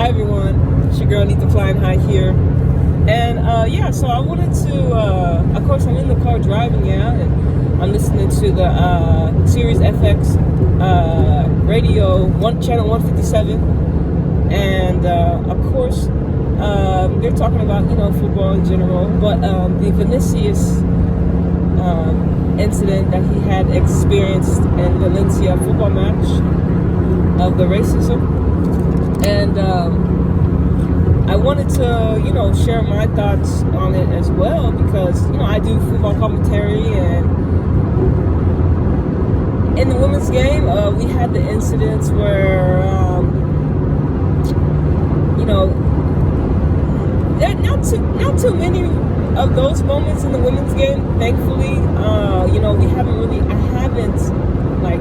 Hi everyone, it's your girl Nita Flying High here. And so I wanted to, of course I'm in the car driving, and I'm listening to the Sirius FX radio, channel 157. And of course, they're talking about, football in general, but the Vinicius incident that he had experienced in Valencia football match of the racism. And I wanted to, share my thoughts on it as well because, I do football commentary, and in the women's game, we had the incidents where, there are not too many of those moments in the women's game, thankfully. I haven't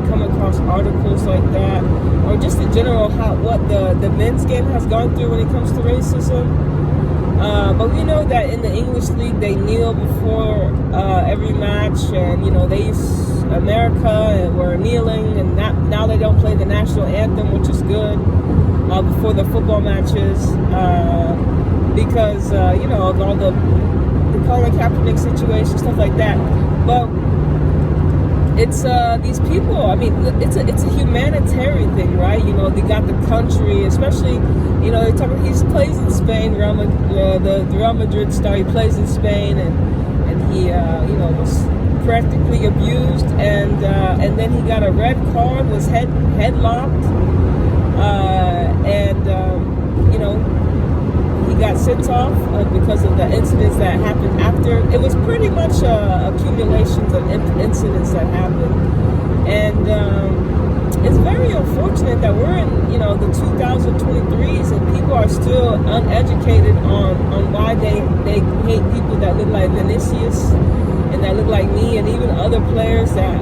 come across articles like that, or just in general what the men's game has gone through when it comes to racism. But we know that in the English league they kneel before every match, and they use America and we're kneeling, and now they don't play the national anthem, which is good, before the football matches, because of all the Colin Kaepernick situation, stuff like that. But it's these people. I mean, it's a humanitarian thing, right? They got the country, especially they talk about he plays in Spain. The Real Madrid star, he plays in Spain, and he was practically abused, and then he got a red card, was headlocked, he got sent off because of the incidents that happened after. It was pretty much accumulations of incidents that happened, and it's very unfortunate that we're in the 2023s and people are still uneducated on why they hate people that look like Vinicius and that look like me, and even other players that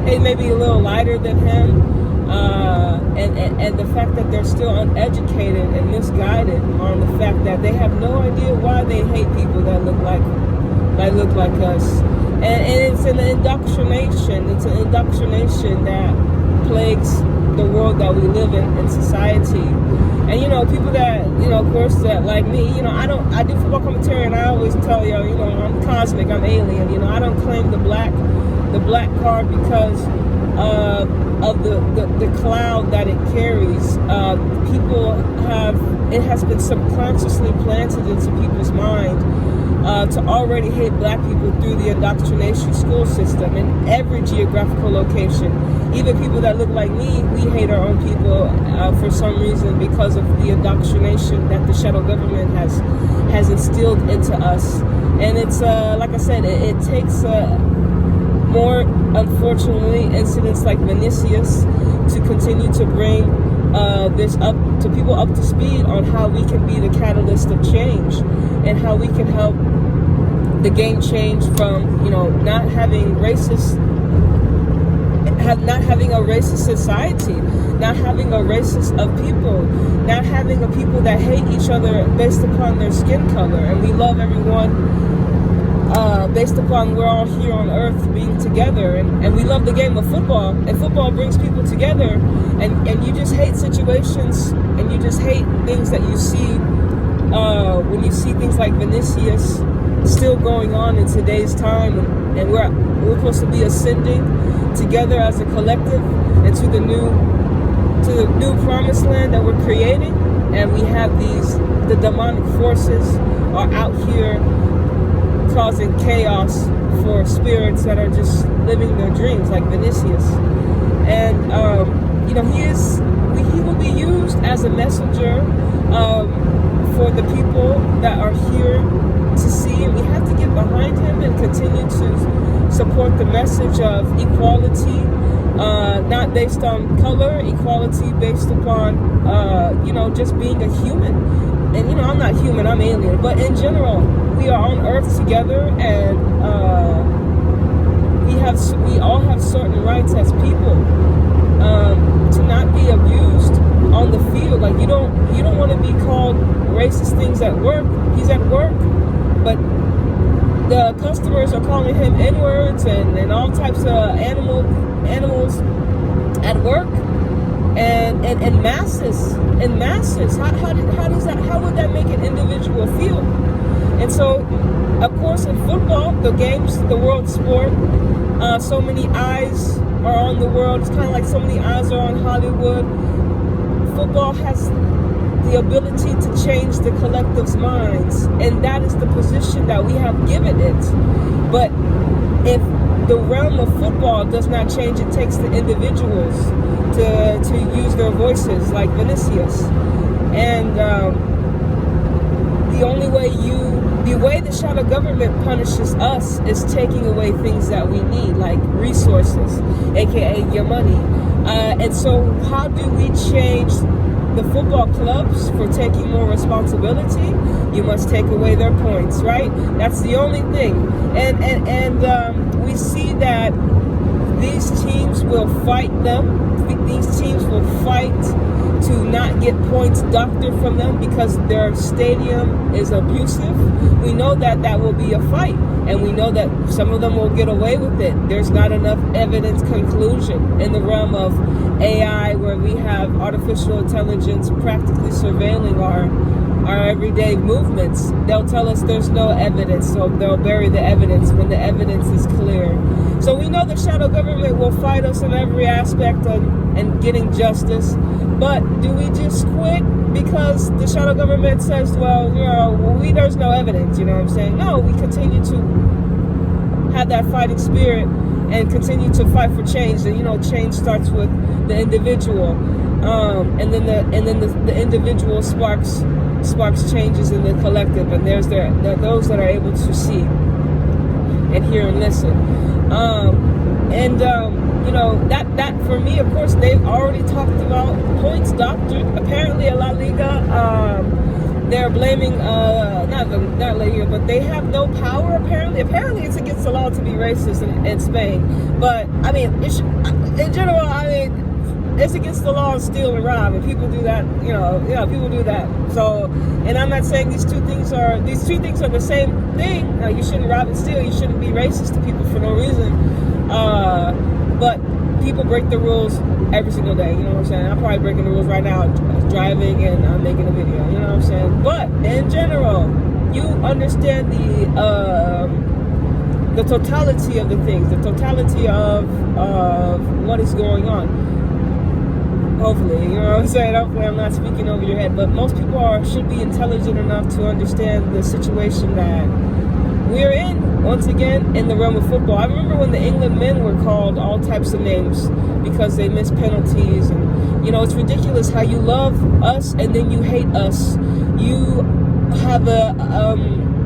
they may be a little lighter than him. And the fact that they're still uneducated and misguided on the fact that they have no idea why they hate people that look like us. And it's an indoctrination. It's an indoctrination that plagues the world that we live in society. And people that of course that like me, I do football commentary, and I always tell you, I'm cosmic, I'm alien. I don't claim the black card because of the cloud that it carries. It has been subconsciously planted into people's mind to already hate black people through the indoctrination school system in every geographical location. Even people that look like me, we hate our own people for some reason because of the indoctrination that the shadow government has instilled into us. And it's like I said, it takes more, unfortunately, incidents like Vinicius to continue to bring this up to people up to speed on how we can be the catalyst of change and how we can help the game change from not having a racist society, not having a racist of people, not having a people that hate each other based upon their skin color, and we love everyone based upon we're all here on earth being together, and we love the game of football, and football brings people together, and you just hate situations, and you just hate things that you see when you see things like Vinicius still going on in today's time, and we're supposed to be ascending together as a collective into the new promised land that we're creating, and we have the demonic forces are out here causing chaos for spirits that are just living their dreams, like Vinicius. And he will be used as a messenger for the people that are here to see, and we have to get behind him and continue to support the message of equality, not based on color, equality based upon just being a human. And I'm not human, I'm alien, but in general, we are on earth together, and we all have certain rights as people, to not be abused on the field. Like you don't want to be called racist things at work. He's at work, but the customers are calling him N-words and all types of animals at work. and masses and masses. How would that make an individual feel? And so, of course, in football, the games, the world sport, so many eyes are on the world. It's kind of like so many eyes are on Hollywood. Football has the ability to change the collective's minds, and that is the position that we have given it. But if the realm of football does not change, it takes the individuals to use their voices, like Vinicius. And the way the shadow government punishes us is taking away things that we need, like resources, aka your money. And so how do we change the football clubs for taking more responsibility? You must take away their points, right? That's the only thing. And we see that these teams will fight them. These teams will fight to not get points doctored from them because their stadium is abusive. We know that that will be a fight, and we know that some of them will get away with it. There's not enough evidence conclusion in the realm of AI, where we have artificial intelligence practically surveilling our everyday movements. They'll tell us there's no evidence, so they'll bury the evidence when the evidence is clear. So we know the shadow government will fight us in every aspect and getting justice. But do we just quit because the shadow government says, well, there's no evidence, you know what I'm saying? No, we continue to have that fighting spirit and continue to fight for change. And change starts with the individual, and then the individual sparks changes in the collective. And there's those that are able to see and hear and listen. That for me, of course, they've already talked about points doctored. Apparently, a La Liga, they're blaming not Liga, but they have no power. Apparently, it's against the law to be racist in Spain. But I mean, in general, it's against the law to steal and rob, and people do that. People do that. So, and I'm not saying these two things are the same thing. You shouldn't rob and steal. You shouldn't be racist to people for no reason. But people break the rules every single day. You know what I'm saying? I'm probably breaking the rules right now, driving and making a video. You know what I'm saying? But in general, you understand the totality of the things, the totality of what is going on. Hopefully, you know what I'm saying? Hopefully I'm not speaking over your head, but most people should be intelligent enough to understand the situation that we're in, once again, in the realm of football. I remember when the England men were called all types of names because they missed penalties, and it's ridiculous how you love us and then you hate us. You have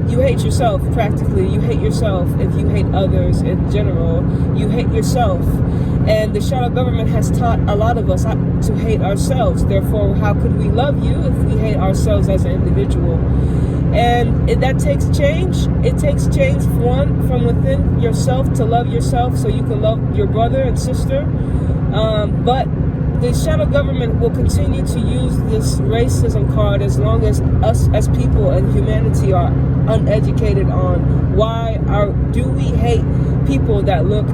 you hate yourself, practically. You hate yourself if you hate others in general. You hate yourself. And the shadow government has taught a lot of us to hate ourselves. Therefore, how could we love you if we hate ourselves as an individual? And that takes change. It takes change, one, from within yourself to love yourself so you can love your brother and sister. But the shadow government will continue to use this racism card as long as us as people and humanity are uneducated on why do we hate people that look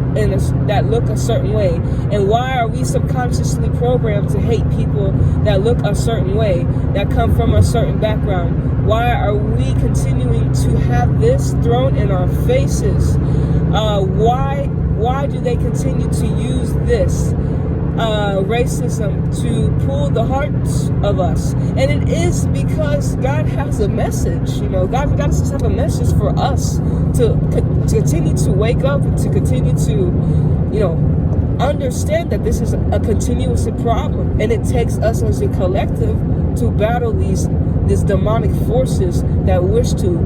a certain way, and why are we subconsciously programmed to hate people that look a certain way, that come from a certain background? Why are we continuing to have this thrown in our faces? Why do they continue to use this racism to pull the hearts of us? And it is because God has a message. God does have a message for us to continue to wake up and to continue to understand that this is a continuous problem, and it takes us as a collective to battle these demonic forces that wish to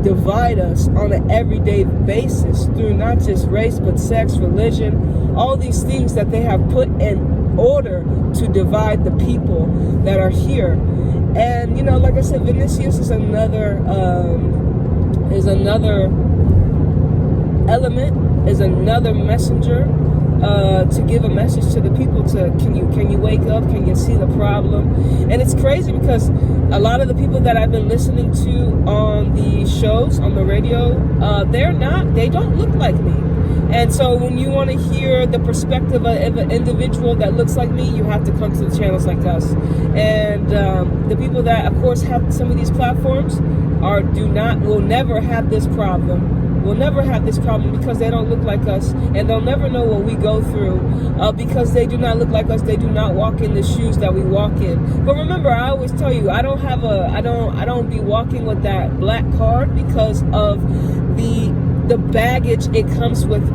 divide us on an everyday basis through not just race but sex, religion, all these things that they have put in order to divide the people that are here. And like I said, Vinicius is another element, is another messenger to give a message to the people. Can you wake up? Can you see the problem? And it's crazy because a lot of the people that I've been listening to on the shows on the radio, they don't look like me. And so when you want to hear the perspective of an individual that looks like me, you have to come to the channels like us. And the people that, of course, have some of these platforms will never have this problem. Will never have this problem because they don't look like us, and they'll never know what we go through because they do not look like us. They do not walk in the shoes that we walk in. But remember, I always tell you, I don't be walking with that black card because of the baggage it comes with.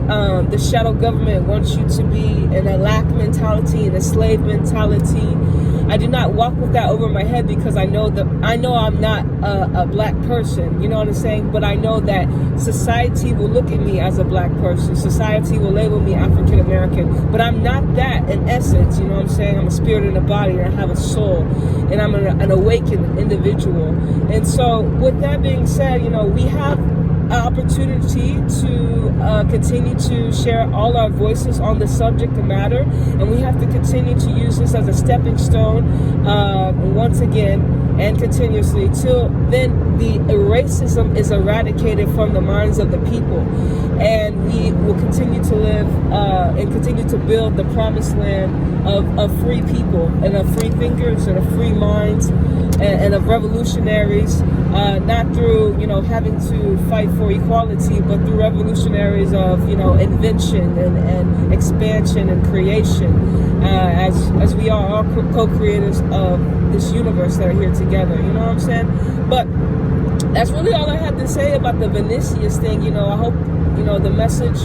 The shadow government wants you to be in a lack mentality and a slave mentality. I do not walk with that over my head because I know I'm not a black person, you know what I'm saying? But I know that society will look at me as a black person. Society will label me African American, but I'm not that in essence, you know what I'm saying? I'm a spirit in a body, and I have a soul, and I'm an awakened individual. And so with that being said, you know, we have an opportunity to continue to share all our voices on the subject matter, and we have to continue to use this as a stepping stone once again and continuously till then the racism is eradicated from the minds of the people, and we will continue to live and continue to build the promised land of free people and of free thinkers and of free minds and of revolutionaries, not through, you know, having to fight for equality, but through revolutionaries of, you know, invention and expansion and creation, as we are all co-creators of this universe that are here together, you know what I'm saying? But that's really all I have to say about the Vinicius thing. You know, I hope, you know, the message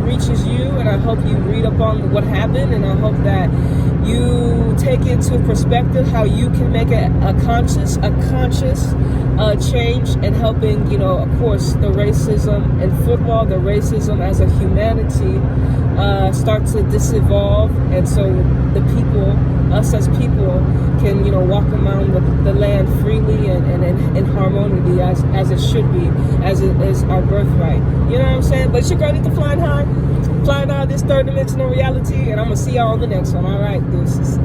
reaches you, and I hope you read up on what happened, and I hope that you take into perspective how you can make a conscious change in helping, you know, of course, the racism in football, the racism as a humanity start to disevolve, and so the people, us as people, can, you know, walk around the land freely and in harmony as it should be, as it is our birthright. You know what I'm saying? But it's your girl, flying high this third dimensional reality, and I'm gonna see y'all on the next one. All right, deuces.